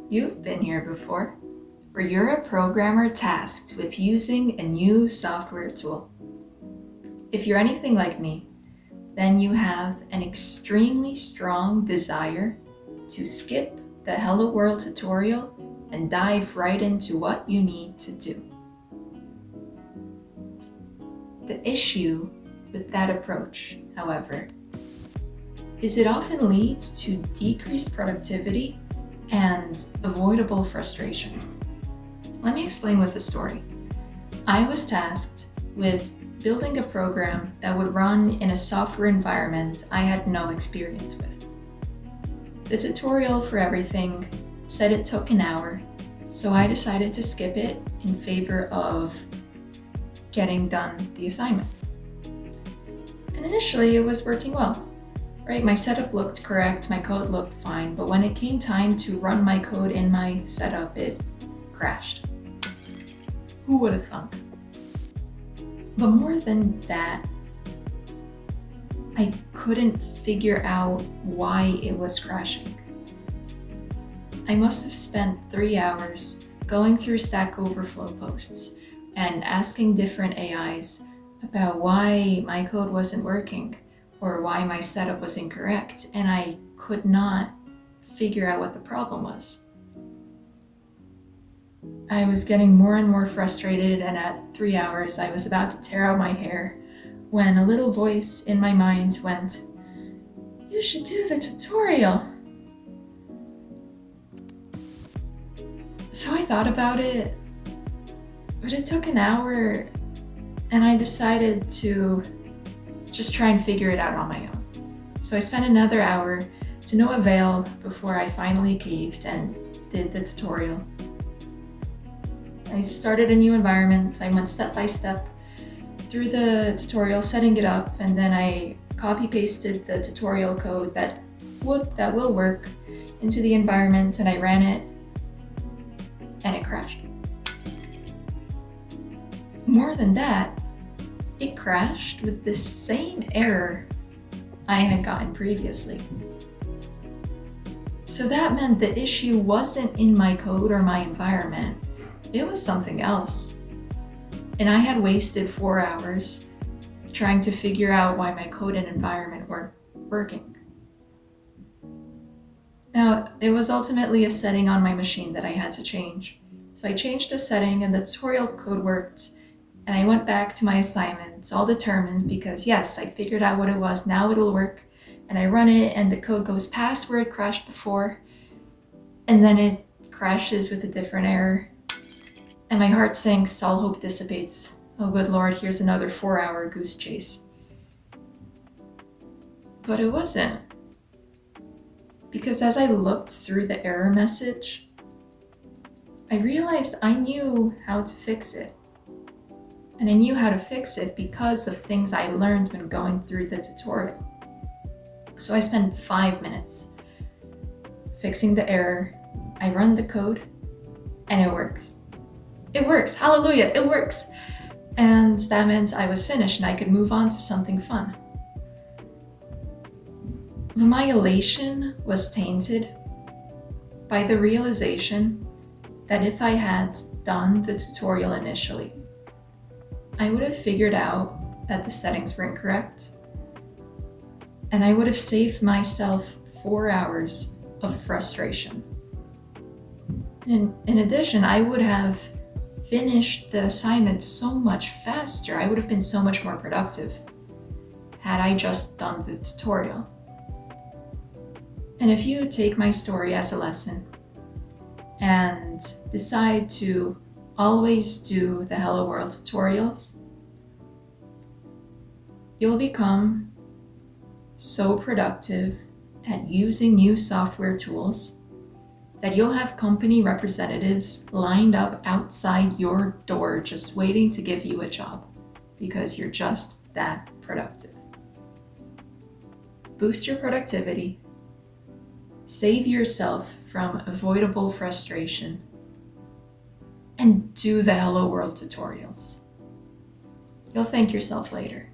You've been here before, where you're a programmer tasked with using a new software tool. If you're anything like me, then you have an extremely strong desire to skip the Hello World tutorial and dive right into what you need to do. The issue with that approach, however, is it often leads to decreased productivity and avoidable frustration. Let me explain with a story. I was tasked with building a program that would run in a software environment I had no experience with. The tutorial for everything said it took an hour, so I decided to skip it in favor of getting done the assignment. And initially it was working well, right? My setup looked correct, my code looked fine, but when it came time to run my code in my setup, it crashed. Who would have thunk? But more than that, I couldn't figure out why it was crashing. I must have spent 3 hours going through Stack Overflow posts and asking different AIs about why my code wasn't working or why my setup was incorrect, and I could not figure out what the problem was. I was getting more and more frustrated, and at 3 hours I was about to tear out my hair when a little voice in my mind went, "You should do the tutorial." So I thought about it, but it took an hour, and I decided to just try and figure it out on my own. So I spent another hour to no avail before I finally caved and did the tutorial. I started a new environment. I went step by step through the tutorial, setting it up, and then I copy-pasted the tutorial code that will work into the environment, and I ran it, and it crashed. More than that, it crashed with the same error I had gotten previously. So that meant the issue wasn't in my code or my environment. It was something else. And I had wasted 4 hours trying to figure out why my code and environment weren't working. Now, it was ultimately a setting on my machine that I had to change. So I changed the setting and the tutorial code worked, and I went back to my assignments all determined because yes, I figured out what it was, now it'll work. And I run it and the code goes past where it crashed before, and then it crashes with a different error. And my heart sinks, all hope dissipates. Oh good Lord, here's another 4-hour goose chase. But it wasn't. Because as I looked through the error message, I realized I knew how to fix it. And I knew how to fix it because of things I learned when going through the tutorial. So I spent 5 minutes fixing the error. I run the code, and it works. It works, hallelujah, it works. And that meant I was finished and I could move on to something fun. But my elation was tainted by the realization that if I had done the tutorial initially, I would have figured out that the settings were incorrect, and I would have saved myself 4 hours of frustration. In addition, I would have finished the assignment so much faster. I would have been so much more productive had I just done the tutorial. And if you take my story as a lesson and decide to always do the Hello World tutorials, you'll become so productive at using new software tools that you'll have company representatives lined up outside your door just waiting to give you a job because you're just that productive. Boost your productivity, save yourself from avoidable frustration, and do the Hello World tutorials. You'll thank yourself later.